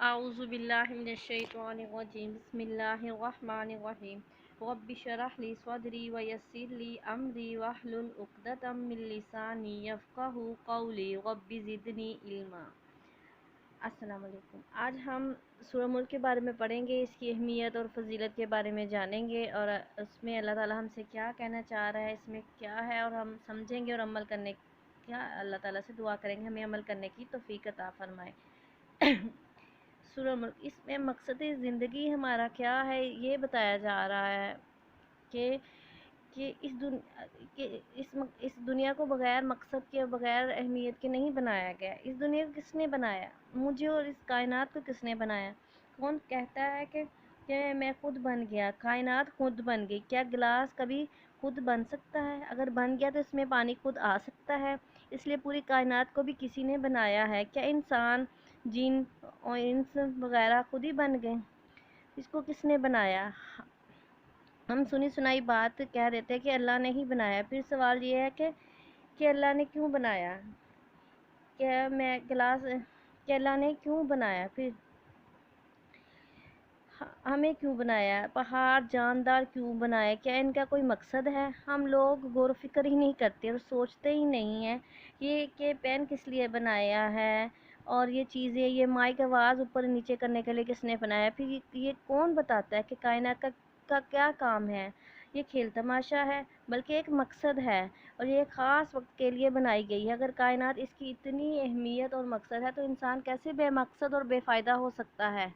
اعوذ باللہ من الشیطان الرجیم بسم اللہ الرحمن الرحیم رب اشرح لی صدری ویسر لی امری واحلل عقدۃ من لسانی یفقہوا قولی رب زدنی علما۔ السلام علیکم۔ آج ہم سورہ ملک کے بارے میں پڑھیں گے، اس کی اہمیت اور فضیلت کے بارے میں جانیں گے، اور اس میں اللہ تعالیٰ ہم سے کیا کہنا چاہ رہا ہے، اس میں کیا ہے، اور ہم سمجھیں گے اور عمل کرنے کیا اللہ تعالیٰ سے دعا کریں گے ہمیں عمل کرنے کی توفیق عطا فرمائے۔ سورہ ملک، اس میں مقصد زندگی ہمارا کیا ہے یہ بتایا جا رہا ہے کہ اس دنیا کو بغیر مقصد کے، بغیر اہمیت کے نہیں بنایا گیا۔ اس دنیا کو کس نے بنایا؟ مجھے اور اس کائنات کو کس نے بنایا؟ کون کہتا ہے کہ میں خود بن گیا؟ کائنات خود بن گئی۔ کیا گلاس کبھی خود بن سکتا ہے؟ اگر بن گیا تو اس میں پانی خود آ سکتا ہے؟ اس لیے پوری کائنات کو بھی کسی نے بنایا ہے۔ کیا انسان، جن اور انس وغیرہ خود ہی بن گئے؟ اس کو کس نے بنایا؟ ہم سنی سنائی بات کہہ دیتے کہ اللہ نے ہی بنایا۔ پھر سوال یہ ہے کہ اللہ نے کیوں بنایا؟ کہ اللہ نے کیوں بنایا؟ پھر ہمیں کیوں بنایا؟ پہاڑ جاندار کیوں بنائے؟ کیا ان کا کوئی مقصد ہے؟ ہم لوگ غور و فکر ہی نہیں کرتے اور سوچتے ہی نہیں ہیں کہ پین کس لیے بنایا ہے، اور یہ چیزیں، یہ مائک آواز اوپر نیچے کرنے کے لیے کس نے بنایا؟ پھر یہ کون بتاتا ہے کہ کائنات کا کیا کام ہے؟ یہ کھیل تماشا ہے؟ بلکہ ایک مقصد ہے، اور یہ ایک خاص وقت کے لیے بنائی گئی ہے۔ اگر کائنات اس کی اتنی اہمیت اور مقصد ہے تو انسان کیسے بے مقصد اور بے فائدہ ہو سکتا ہے؟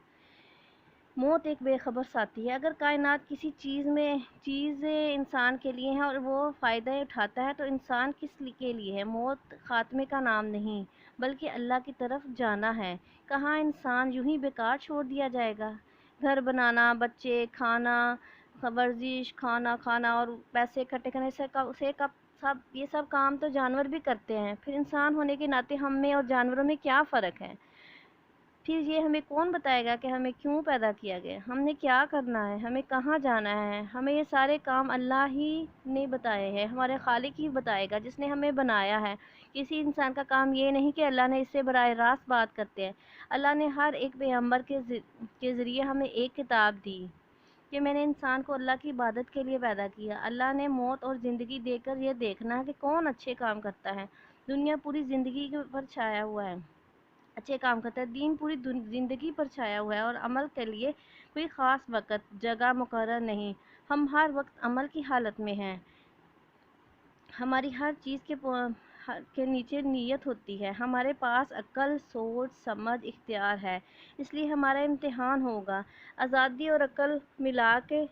موت ایک بے خبر ساتھی ہے۔ اگر کائنات کسی چیز انسان کے لیے ہے اور وہ فائدہ اٹھاتا ہے تو انسان کس کے لیے ہے؟ موت خاتمے کا نام نہیں، بلکہ اللہ کی طرف جانا ہے۔ کہاں انسان یوں ہی بیکار چھوڑ دیا جائے گا؟ گھر بنانا، بچے، کھانا، ورزش، کھانا اور پیسے اکٹھے کرنے یہ سب کام تو جانور بھی کرتے ہیں۔ پھر انسان ہونے کے ناطے ہم میں اور جانوروں میں کیا فرق ہے؟ پھر یہ ہمیں کون بتائے گا کہ ہمیں کیوں پیدا کیا گیا، ہم نے کیا کرنا ہے، ہمیں کہاں جانا ہے؟ ہمیں یہ سارے کام اللہ ہی نے بتائے ہیں، ہمارے خالق ہی بتائے گا جس نے ہمیں بنایا ہے۔ کسی انسان کا کام یہ نہیں کہ اللہ نے اس سے براہ راست بات کرتے ہیں۔ اللہ نے ہر ایک پیغمبر کے ذریعے ہمیں ایک کتاب دی کہ میں نے انسان کو اللہ کی عبادت کے لیے پیدا کیا۔ اللہ نے موت اور زندگی دے کر یہ دیکھنا ہے کہ کون اچھے کام کرتا ہے۔ دنیا پوری زندگی پر چھایا ہوا ہے، اچھے کام کرتا ہے۔ دین پوری زندگی پر چھایا ہوا ہے، اور عمل کے لیے کوئی خاص وقت جگہ مقرر نہیں۔ ہم ہر وقت عمل کی حالت میں ہیں۔ ہماری ہر چیز کے نیچے نیت ہوتی ہے۔ ہمارے پاس عقل، سوچ، سمجھ، اختیار ہے، اس لیے ہمارا امتحان ہوگا۔ آزادی اور عقل ملا کے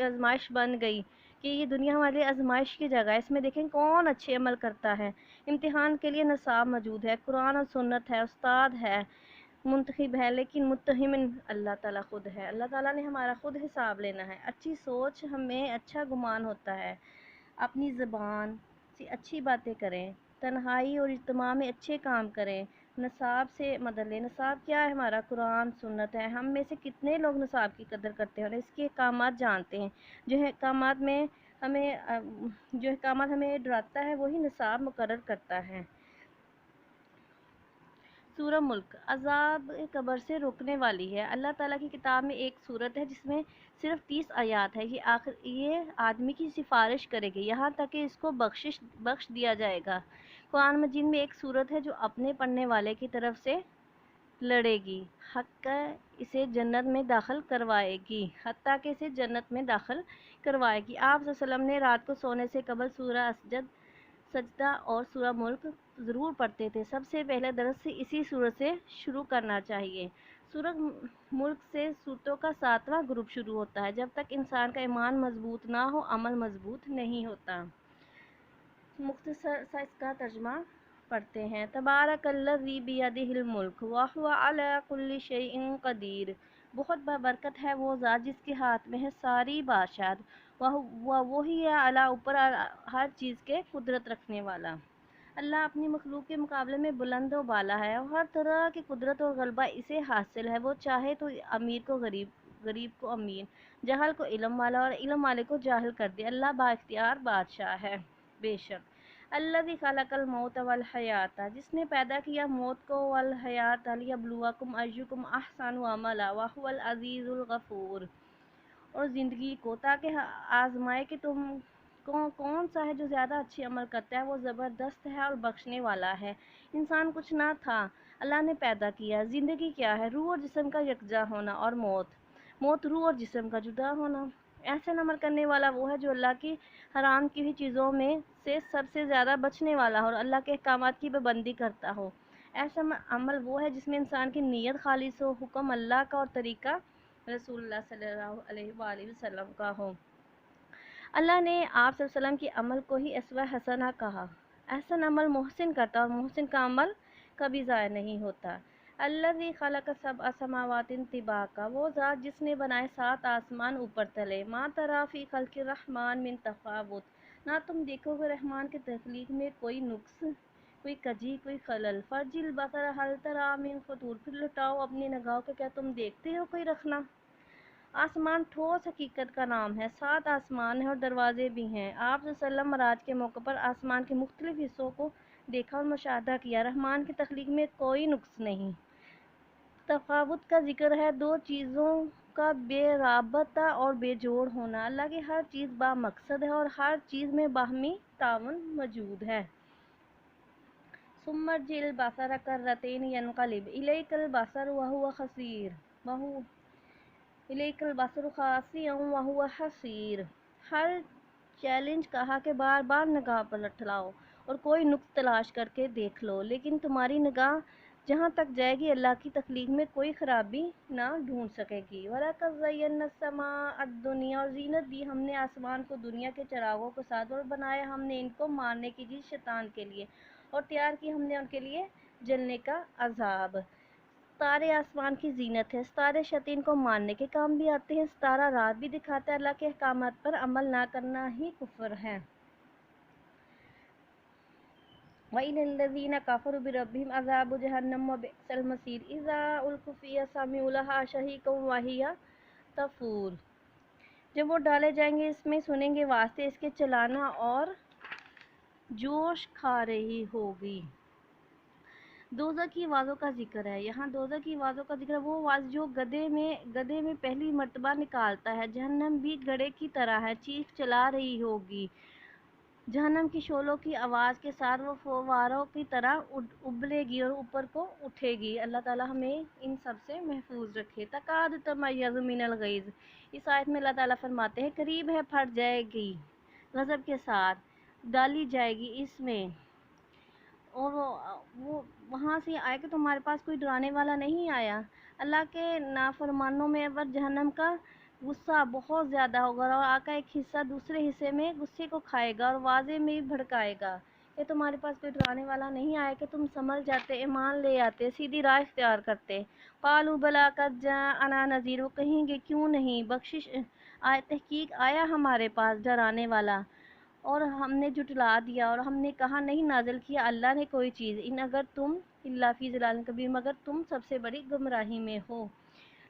آزمائش بن گئی کہ یہ دنیا ہمارے لیے آزمائش کی جگہ ہے۔ اس میں دیکھیں کون اچھے عمل کرتا ہے۔ امتحان کے لیے نصاب موجود ہے، قرآن اور سنت ہے، استاد ہے، منتخب ہے، لیکن متہم اللہ تعالیٰ خود ہے۔ اللہ تعالیٰ نے ہمارا خود حساب لینا ہے۔ اچھی سوچ ہمیں اچھا گمان ہوتا ہے۔ اپنی زبان سے اچھی باتیں کریں، تنہائی اور اجتماع میں اچھے کام کریں۔ نصاب سے مدد لیں۔ نصاب کیا ہے ہمارا؟ قرآن سنت ہے۔ ہم میں سے کتنے لوگ نصاب کی قدر کرتے ہیں اور اس کے احکامات جانتے ہیں؟ جو احکامات ہمیں ڈراتا ہے وہی نصاب مقرر کرتا ہے۔ سورہ ملک عذاب قبر سے روکنے والی ہے۔ اللہ تعالیٰ کی کتاب میں ایک سورت ہے جس میں صرف 30 آیات ہے۔ یہ آدمی کی سفارش کرے گی یہاں تک کہ اس کو بخش دیا جائے گا۔ قرآن مجید میں ایک سورت ہے جو اپنے پڑھنے والے کی طرف سے لڑے گی، حتیٰ کہ اسے جنت میں داخل کروائے گی۔ آپ صلی اللہ علیہ وسلم نے رات کو سونے سے قبل سورہ سجدہ اور سورہ ملک ضرور پڑھتے تھے۔ سب سے پہلے درس سے اسی سورت سے شروع کرنا چاہیے۔ سورہ ملک سے سورتوں کا 7واں گروپ شروع ہوتا ہے۔ جب تک انسان کا ایمان مضبوط نہ ہو، عمل مضبوط نہیں ہوتا۔ مختصر سا اس کا ترجمہ پڑھتے ہیں۔ تبارک الذی بیدہ الملک وہو علی کل شیء قدیر۔ بہت بابرکت ہے وہ ذات جس کے ہاتھ میں ہے ساری بادشاہت، وہی ہے اعلیٰ اوپر ہر چیز کے قدرت رکھنے والا۔ اللہ اپنی مخلوق کے مقابلے میں بلند و بالا ہے، اور ہر طرح کی قدرت اور غلبہ اسے حاصل ہے۔ وہ چاہے تو امیر کو غریب کو امیر، جاہل کو علم والا اور علم والے کو جاہل کر دے۔ اللہ با اختیار بادشاہ ہے۔ بے شک अल्लज़ी खलक़ल मौत वल हयात, जिसने पैदा किया मौत को, वल हयात लियब्लुवकुम अय्युकुम अहसनु अमला व हुवल अज़ीज़ुल गफ़ूर, और ज़िंदगी को ताकि आजमाए कि तुम कौन सा है जो ज़्यादा अच्छी अमल करता है, वो ज़बरदस्त है और बख्शने वाला है। इंसान कुछ ना था, अल्लाह ने पैदा किया। ज़िंदगी क्या है? रूह और जिस्म का यकजा होना, और मौत रूह और जिस्म का जुदा होना। एहसन अमल करने वाला वो है जो अल्लाह की हराम की हुई चीज़ों में से सबसे ज़्यादा बचने वाला हो और अल्लाह के अहकामात की पाबंदी करता हो। ऐसा अमल वो है जिसमें इंसान की नीयत खालिस हो, हुक्म अल्लाह का और तरीका रसूलुल्लाह सल्लल्लाहु अलैहि वसल्लम का हो। अल्लाह ने आप सल्लल्लाहु अलैहि वसल्लम की अमल को ही अस्वा हसना कहा। एहसन अमल मोहसिन करता और मोहसिन का अमल कभी ज़ाया नहीं होता। अल्लज़ी खलक़ सबअ समावातिन तिबाका, वो ज़ात जिसने बनाए 7 आसमान ऊपर तले। मा तरा फ़ी खल्क़िर रहमान मिन तफ़ावुत, ना तुम देखोगे रहमान की तख्लीक में कोई नुक्स, कोई कजी, कोई खलल। फर्जिल बसर हल तरा मिन फतूर, फिर लुटाओ अपनी निगाहों को, क्या तुम देखते हो कोई रखना। आसमान ठोस हकीकत का नाम है। 7 आसमान हैं और दरवाजे भी हैं। आप सल्लम मराज के मौके पर आसमान के मुख्तलिफ हिस्सों को देखा और मुशाहदा किया। रहमान की तख्लीक में कोई नुक्स नहीं। तफावुत का जिक्र है दो चीज़ों का बेराबता और बेजोड़ होना। अल्लाह की हर चीज़ बामकसद है और हर चीज़ में बाहमी तावन मौजूद है। सुम्मर्जिल बसर कर्रतैन यनक़लिब इलैकल बसर वहुव खसीर वहु इलैकल बसर खासियन वहुव हसीर। हर चैलेंज कहा कि बार बार निगाह पलट लाओ और कोई नुक्स तलाश करके देख लो, लेकिन तुम्हारी निगाह जहाँ तक जाएगी अल्लाह की तख्लीक में कोई खराबी ना ढूंढ सकेगी। वलक़द ज़य्यना समाअ दुनिया, और जीनत दी हमने आसमान को दुनिया के चरागों के साथ, और बनाया हमने इनको मारने की चीज़ शैतान के लिए, और तैयार की हमने उनके लिए जलने का अजाब। सितारे आसमान की जीनत है। सितारे शैतान को मारने के काम भी आते हैं। सितारा रात भी दिखाता है। अल्लाह के अहकामात पर अमल ना करना ही कुफ्र है। वइलल्लज़ीना कफ़रू बिरब्बिहिम अज़ाबु जहन्नम व बिअसल मसीर इज़ा उल्क़ू फ़ीहा समिअू लहा शहीक़न व हिय तफ़ूर। जब वो डाले जाएंगे इसमें सुनेंगे वास्ते इसके चलाना और जोश खा रही होगी। दोज़ख की आवाज़ों का जिक्र है। यहाँ दोज़ख की आवाज़ों का जिक्र वो आवाज़ जो गधे में पहली मर्तबा निकालता है। जहन्नम भी घड़े की तरह है, चीख चला रही होगी। जहन्नम की शोलों की आवाज़ के साथ वो फव्वारों की तरह उबलेगी और ऊपर को उठेगी। अल्लाह ताला हमें इन सब से महफूज रखे। तकाद तमय्यज़ु मिनल गैज़, इस आयत में अल्लाह ताला फरमाते हैं करीब है फट जाएगी, गज़ब के साथ डाली जाएगी इसमें, और वो वहाँ से आए कि तुम्हारे पास कोई डराने वाला नहीं आया। अल्लाह के नाफरमानों में अगर जहन्नम का गुस्सा बहुत ज़्यादा होगा और आका एक हिस्सा दूसरे हिस्से में गुस्से को खाएगा और वाजे में भी भड़काएगा कि तुम्हारे पास कोई डराने वाला नहीं आया कि तुम संभल जाते, ईमान ले आते, सीधी राह इख्तियार करते। कालू बला कद जाअना नज़ीर, वो कहेंगे क्यों नहीं, बख्शिश आए, तहकीक आया हमारे पास डराने वाला और हमने जुटला दिया और हमने कहा नहीं नाजिल किया अल्लाह ने कोई चीज़, इन अगर तुम इल्ला फी ज़लालिन कबीर, मगर तुम सबसे बड़ी गुमराही में हो।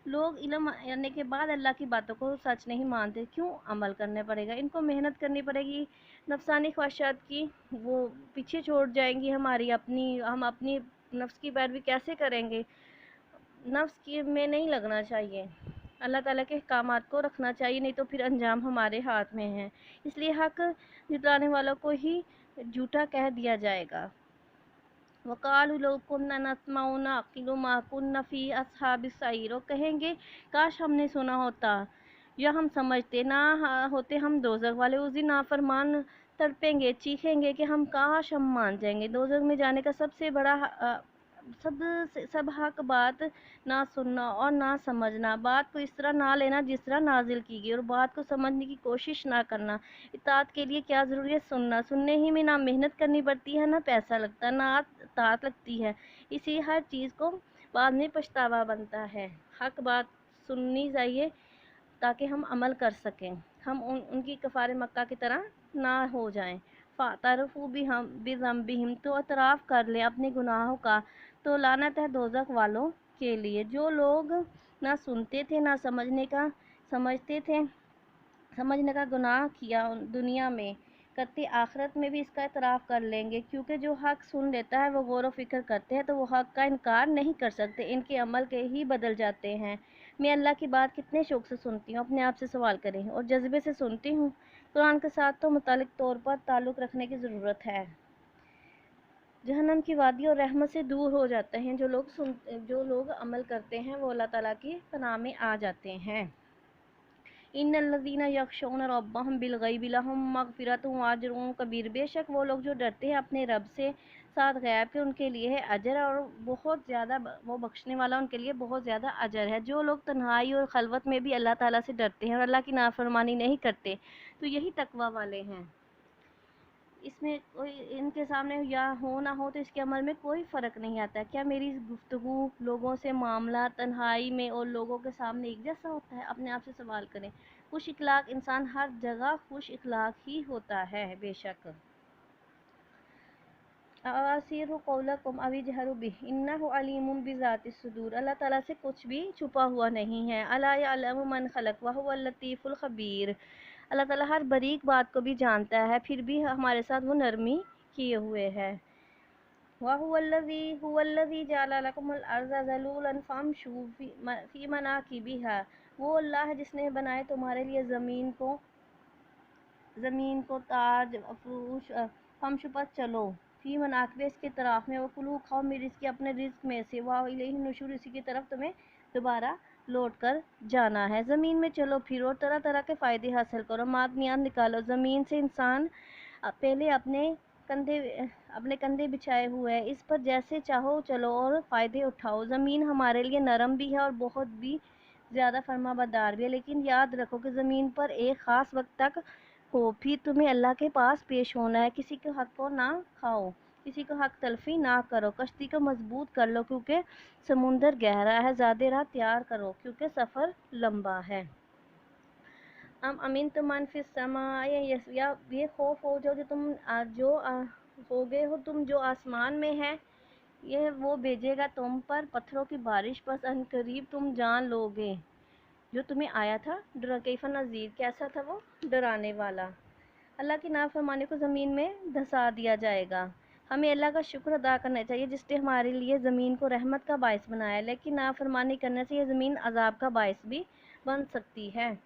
लोग इल्म आने के बाद अल्लाह की बातों को सच नहीं मानते। क्यों? अमल करने पड़ेगा, इनको मेहनत करनी पड़ेगी। नफसानी ख्वाहिशात की वो पीछे छोड़ जाएंगी हमारी, हम अपनी नफ्स की पैरवी कैसे करेंगे? नफ्स की में नहीं लगना चाहिए, अल्लाह ताला के अहकामात को रखना चाहिए, नहीं तो फिर अंजाम हमारे हाथ में है। इसलिए हक जुटाने वालों को ही झूठा कह दिया जाएगा। वक़ालू लौ कुन्ना नस्मअु व नअक़िलु मा कुन्ना फ़ी अस्हाबिस सईर, और कहेंगे काश हमने सुना होता या हम समझते ना होते हम दोज़ख वाले। उस दिन नाफरमान तड़पेंगे, चीखेंगे कि हम मान जाएंगे। दोज़ख में जाने का सबसे बड़ा सब हक बात ना सुनना और ना समझना, बात को इस तरह ना लेना जिस तरह नाजिल की गई और बात को समझने की कोशिश ना करना। इताअत के लिए क्या ज़रूरी है? सुनने ही में ना मेहनत करनी पड़ती है, ना पैसा लगता, ना तात लगती है। इसी हर चीज़ को बाद में पछतावा बनता है। हक बात सुननी चाहिए ताकि हम अमल कर सकें, हम उनकी कफ़ारे मक्का की तरह ना हो जाएं। फ़ातरफ़ू भी हम बिज़म्बिहिम, तो एतराफ़ कर लें अपने गुनाहों का, तो लानत है दोज़ख वालों के लिए। जो लोग ना सुनते थे ना समझने का गुनाह किया दुनिया में, करते आखिरत में भी इसका एतराफ़ कर लेंगे, क्योंकि जो हक़ सुन लेता है वो गौर व फिक्र करते हैं तो वो हक़ का इनकार नहीं कर सकते, इनके अमल के ही बदल जाते हैं। मैं अल्लाह की बात कितने शौक़ से सुनती हूँ, अपने आप से सवाल करें, और जज्बे से सुनती हूँ। कुरान के साथ तो मुतल्लिक़ तौर पर ताल्लुक़ रखने की ज़रूरत है। जहन्नम की वादी और रहमत से दूर हो जाते हैं। जो लोग अमल करते हैं वो अल्लाह ताला की पनाह में आ जाते हैं। इन्नल्लज़ीना यख़शौना रब्बहुम बिलग़ैबि लहुम मग़फ़िरतुन व अज्रुन कबीर। बेशक वो लोग जो डरते हैं अपने रब से साथ गैब के, उनके लिए है अजर और बहुत ज़्यादा, वो बख्शने वाला उनके लिए बहुत ज़्यादा अजर है। जो लोग तन्हाई और खलवत में भी अल्लाह ताला से डरते हैं और अल्लाह की नाफरमानी नहीं करते, तो यही तकवा वाले हैं। इसमें कोई इनके सामने या हो ना हो तो इसके अमल में कोई फ़र्क नहीं आता। क्या मेरी गुफ्तगू, लोगों से मामला, तन्हाई में और लोगों के सामने एक जैसा होता है? अपने आप से सवाल करें। खुश इखलाक इंसान हर जगह खुश इखलाक ही होता है। बेशक असीरु कौलकुम अवी जहरू बिही इन्नहु अलीमुम बिज़ातिस सुदूर। अल्लाह ताला से कुछ भी छुपा हुआ नहीं है। अला यअलमु मन खलक व हुवल लतीफुल खबीर। अल्लाह ताला हर बारीक बात को भी जानता है, फिर भी हमारे साथ वो नरमी किए हुए है। हुवल्लज़ी जअल लकुमुल अर्ज़ ज़लूलन फम्शू फ़ी मनाकिबिहा। वो अल्लाह है जिसने बनाए तुम्हारे लिए ज़मीन को ताज अफरूश। फम्शू पर चलो, फ़ी मनाकिबिहा इसके तरफ में, वो कुलू खाओ मेरे रिज़्क़ अपने रिज़्क़ में से, व इलैहि नुशूर इसी की तरफ तुम्हें दोबारा लौट कर जाना है। ज़मीन में चलो फिरो, तरह तरह के फ़ायदे हासिल करो, मादनियात निकालो। ज़मीन से इंसान पहले अपने कंधे बिछाए हुए है, इस पर जैसे चाहो चलो और फ़ायदे उठाओ। ज़मीन हमारे लिए नरम भी है और बहुत भी ज़्यादा फरमाबरदार भी है, लेकिन याद रखो कि ज़मीन पर एक ख़ास वक्त तक हो, फिर तुम्हें अल्लाह के पास पेश होना है। किसी के हक़ को ना खाओ, किसी को हक़ तलफ़ी ना करो। कश्ती को मजबूत कर लो क्योंकि समुंदर गहरा है। ज़्यादा राह तैयार करो क्योंकि सफ़र लंबा है। अमीन तुम मन फिस समाए, या ये खौफ हो जो तुम हो गए हो तुम जो आसमान में है, ये वो भेजेगा तुम पर पत्थरों की बारिश, पर अनकरीब तुम जान लोगे जो तुम्हें आया था डरा। कैफा नज़ीर, कैसा था वो डराने वाला। अल्लाह की नाफरमानी को ज़मीन में धंसा दिया जाएगा। हमें अल्लाह का शुक्र अदा करना चाहिए जिसने हमारे लिए ज़मीन को रहमत का बायस बनाया, लेकिन नाफरमानी करने से यह ज़मीन अजाब का बायस भी बन सकती है।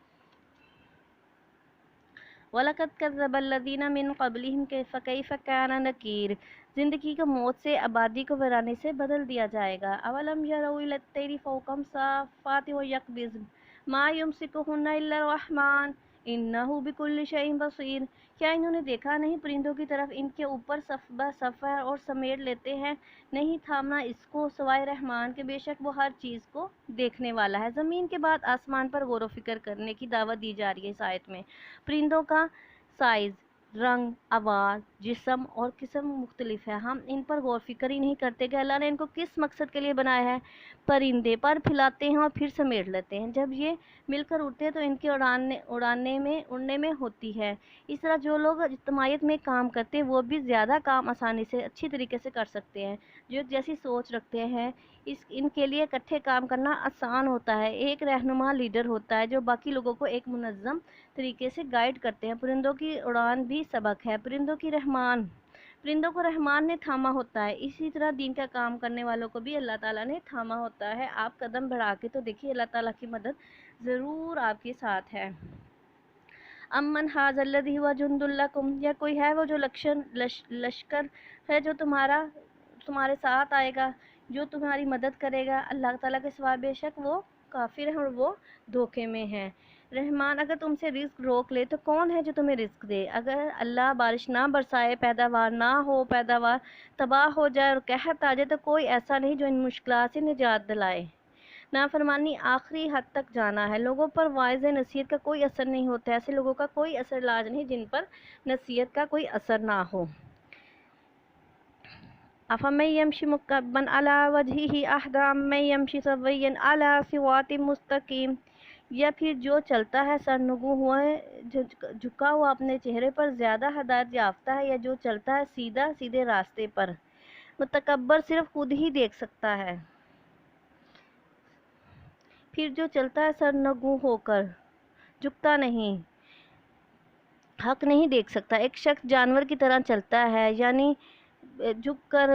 वलक़द कज़्ज़बल्लज़ीना मिन क़ब्लिहिम कैफ़ कान नकीर। ज़िंदगी को मौत से, आबादी को वीरानी से बदल दिया जाएगा। अवलम यरौ इलत तैरी फ़ौक़हुम साफ़ातिन व यक़बिज़न मा युमसिकुहुन्ना इल्ला रहमान इन्नहु बिकुल्लि शैइन बसीर। क्या इन्होंने देखा नहीं परिंदों की तरफ, इनके ऊपर सफ़ ब सफ़ है और समेट लेते हैं, नहीं थामना इसको सिवाय रहमान के, बेशक वो हर चीज़ को देखने वाला है। ज़मीन के बाद आसमान पर गौर व फिक्र करने की दावत दी जा रही है इस आयत में। परिंदों का साइज़, रंग, आवाज़, जिस्म और किस्म मुख्तलिफ है। हम इन पर गौर फिक्र ही नहीं करते कि अल्लाह ने इनको किस मकसद के लिए बनाया है। परिंदे पर फैलाते हैं और फिर समेट लेते हैं। जब ये मिलकर उड़ते हैं तो इनके उड़ने में होती है। इस तरह जो लोग इज्तिमाइयत में काम करते हैं वो भी ज़्यादा काम आसानी से अच्छी तरीके से कर सकते हैं। जो जैसी सोच रखते हैं इनके लिए इकट्ठे काम करना आसान होता है। एक रहनुमा लीडर होता है जो बाकी लोगों को एक मुनज़्ज़म तरीके से गाइड करते हैं। परिंदों की उड़ान भी सबक है। परिंदों को रहमान ने थामा होता है। इसी तरह दीन का काम करने वालों को भी अल्लाह ताला ने थामा होता है। आप कदम बढ़ा के तो देखिए, अल्लाह ताला की मदद ज़रूर आपके साथ है। अम्मन हाज़ल्लज़ी हुवा जुंदुल लकुम, या कोई है वो जो लश्कर है जो तुम्हारे साथ आएगा, जो तुम्हारी मदद करेगा। अल्लाह ताला के सिवा बेशक वो काफिर है और वो धोखे में है। रहमान अगर तुमसे रिस्क रोक ले तो कौन है जो तुम्हें रिस्क दे? अगर अल्लाह बारिश ना बरसाए, पैदावार ना हो, पैदावार तबाह हो जाए और कहत आ जाए, तो कोई ऐसा नहीं जो इन मुश्किलात से निजात दिलाए। नाफरमानी आखिरी हद तक जाना है। लोगों पर वाइज़ नसीहत का कोई असर नहीं होता। ऐसे लोगों का कोई असर इलाज नहीं जिन पर नसीहत का कोई असर ना हो। अफ़मन यमशी मुकब्बन अला वजहिही अहदा अम्मन यमशी सव्विय्यन अला सिरातिन मुस्तकीम। या फिर जो चलता है सरनगू हुआ है, झुका हुआ अपने चेहरे पर, ज़्यादा हदायत याफ्ता है, या जो चलता है सीधा सीधे रास्ते पर। मुतकब्बर सिर्फ खुद ही देख सकता है। फिर जो चलता है सरनगू होकर, झुकता नहीं, حق نہیں دیکھ سکتا. ایک شخص جانور کی طرح چلتا ہے، یعنی جھک کر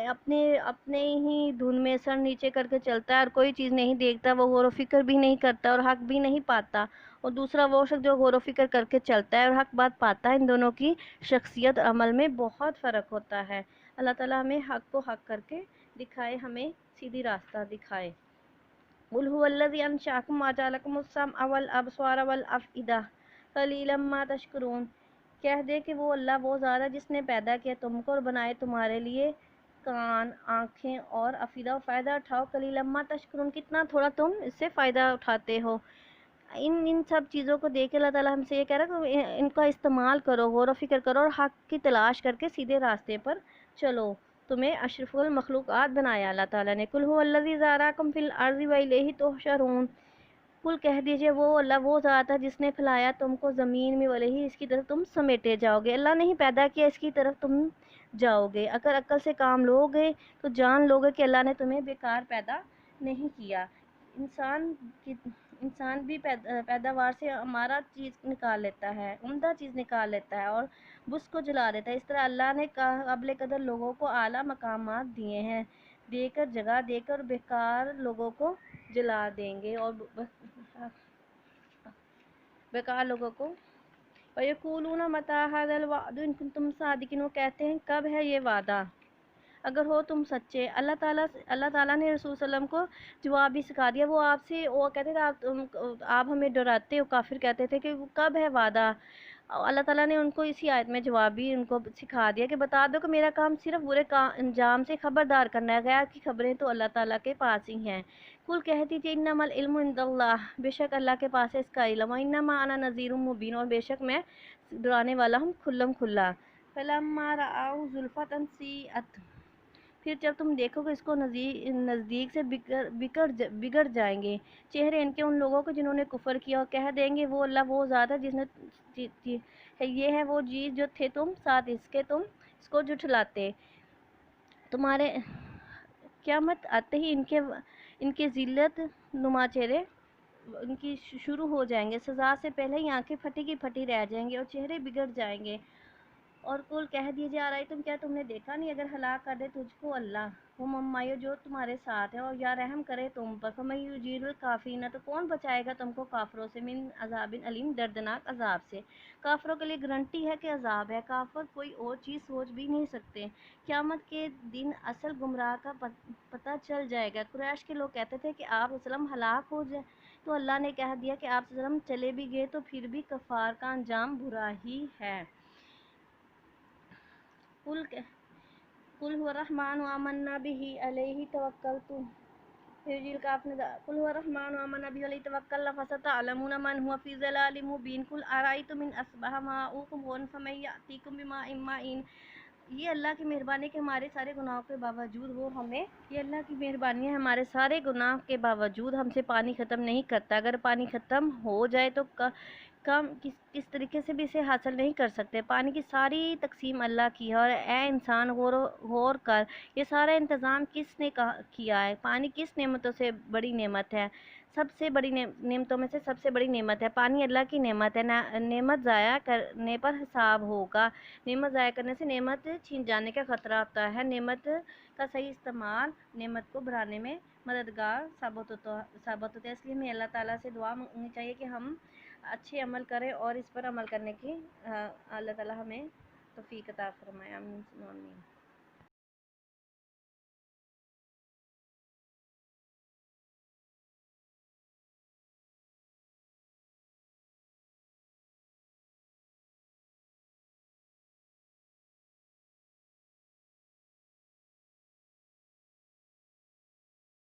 اپنے اپنے ہی دھن میں سر نیچے کر کے چلتا ہے اور کوئی چیز نہیں دیکھتا، وہ غور و فکر بھی نہیں کرتا اور حق بھی نہیں پاتا. اور دوسرا وہ شخص جو غور و فکر کر کے چلتا ہے اور حق بات پاتا ہے. ان دونوں کی شخصیت اور عمل میں بہت فرق ہوتا ہے. اللہ تعالیٰ ہمیں حق کو حق کر کے دکھائے، ہمیں سیدھی راستہ دکھائے. قُلْ هُوَ الَّذِي أَنشَأَكُمْ وَجَعَلَكُمُ السَّمْعَ وَالْأَبْصَارَ وَالْأَفْئِدَةَ قَلِيلًا مَا تَشْكُرُونَ. کہہ دے کہ وہ اللہ وہ ذات ہے جس نے پیدا کیا تم کو اور بنائے تمہارے لیے کان، آنکھیں اور افئدہ. فائدہ اٹھاؤ. قلیلا ما تشکرون، کتنا تھوڑا تم اس سے فائدہ اٹھاتے ہو. ان سب چیزوں کو دیکھ کے اللہ تعالیٰ ہم سے یہ کہہ رہا ہے کہ ان کا استعمال کرو، غور و فکر کرو اور حق کی تلاش کر کے سیدھے راستے پر چلو. تمہیں اشرف المخلوقات بنایا اللہ تعالیٰ نے. قُلْ هُوَ الَّذِي ذَرَأَكُمْ فِي الْأَرْضِ وَإِلَيْهِ تُحْشَرُونَ. کل کہہ دیجئے وہ اللہ وہ ذات ہے جس نے پھیلایا تم کو زمین میں، ولیہ اس کی طرف تم سمیٹے جاؤ گے. اللہ نے ہی پیدا کیا، اس کی طرف تم جاؤ گے. اگر عقل سے کام لو گے تو جان لو گے کہ اللہ نے تمہیں بیکار پیدا نہیں کیا. انسان بھی پیداوار سے ہمارا چیز نکال لیتا ہے، عمدہ چیز نکال لیتا ہے اور بس کو جلا دیتا ہے. اس طرح اللہ نے قابل قدر لوگوں کو اعلیٰ مقامات دیے ہیں، دے کر جگہ دے کر بیکار لوگوں کو جلا دیں گے اور بیکار لوگوں کو. وَيَقُولُونَ مَتَىٰ هَٰذَا الْوَعْدُ إِن كُنتُمْ صَادِقِينَ. وہ کہتے ہیں کب ہے یہ وعدہ اگر ہو تم سچے. اللہ تعالیٰ نے رسول صلی اللہ علیہ وسلم کو جواب بھی سکھا دیا. وہ آپ سے وہ کہتے تھے آپ ہمیں ڈراتے ہو. کافر کہتے تھے کہ کب ہے وعدہ. اللہ تعالیٰ نے ان کو اسی آیت میں جواب بھی ان کو سکھا دیا کہ بتا دو کہ میرا کام صرف برے انجام سے خبردار کرنا ہے، غیب کی خبریں تو اللہ تعالیٰ کے پاس ہی ہیں. کل کہہ دیجیے انما العلم عند اللہ، بے شک اللہ کے پاس ہے اس کا علم. انما انا نذیر مبین، اور بے شک میں ڈرانے والا ہوں کھلم کھلا. فلما رأوا زلفۃ سیئت، پھر جب تم دیکھو گے اس کو نزدیک سے بگڑ جائیں گے چہرے ان کے ان لوگوں کو جنہوں نے کفر کیا، اور کہہ دیں گے وہ اللہ وہ ذات ہے جس نے یہ ہے وہ چیز جو تھے تم ساتھ اس کے تم اس کو جھٹلاتے. تمہارے قیامت آتے ہی ان کے ذلت نما چہرے ان کی شروع ہو جائیں گے. سزا سے پہلے ہی آنکھیں پھٹی کی پھٹی رہ جائیں گے اور چہرے بگڑ جائیں گے. اور کل کہہ دیجیے آ رہی تم کیا تم نے دیکھا نہیں اگر ہلاک کر دے تجھ کو اللہ، وہ ممایو جو تمہارے ساتھ ہے، اور یا رحم کرے تم پر. فمن یجیر الکافرین، تو کون بچائے گا تم کو کافروں سے، من عذاب علیم، دردناک عذاب سے. کافروں کے لیے گارنٹی ہے کہ عذاب ہے. کافر کوئی اور چیز سوچ بھی نہیں سکتے. قیامت کے دن اصل گمراہ کا پتہ چل جائے گا. قریش کے لوگ کہتے تھے کہ آپ وسلم ہلاک ہو جائے، تو اللہ نے کہہ دیا کہ آپ وسلم چلے بھی گئے تو پھر بھی کفار کا انجام برا ہی ہے. قل هو الرحمن آمنا به علیہ توکلت. قل هو الرحمن آمنا به علیہ توکلنا فستعلمون من هو فی ضلال مبین. قل ارأیتم ان اصبح ماؤکم غورا فمن یأتیکم بماء معین. یہ اللہ کی مہربانی کہ ہمارے سارے گناہوں کے باوجود یہ اللہ کی مہربانی ہے ہمارے سارے گناہ کے باوجود ہم سے پانی ختم نہیں کرتا. اگر پانی ختم ہو جائے تو کس طریقے سے بھی اسے حاصل نہیں کر سکتے. پانی کی ساری تقسیم اللہ کی ہے، اور اے انسان غور کر یہ سارا انتظام کس نے کیا ہے. پانی کس نعمتوں سے بڑی نعمت ہے، سب سے بڑی نعمتوں میں سے سب سے بڑی نعمت ہے. پانی اللہ کی نعمت ہے. نعمت ضائع کرنے پر حساب ہوگا. نعمت ضائع کرنے سے نعمت چھین جانے کا خطرہ ہوتا ہے. نعمت کا صحیح استعمال نعمت کو بڑھانے میں مددگار ثابت ہوتا ہے. اس لیے ہمیں اللہ تعالیٰ سے دعا مانگنی چاہیے کہ ہم اچھے عمل کریں اور اس پر عمل کرنے کی اللہ تعالیٰ ہمیں توفیق عطا فرمائے. آمین.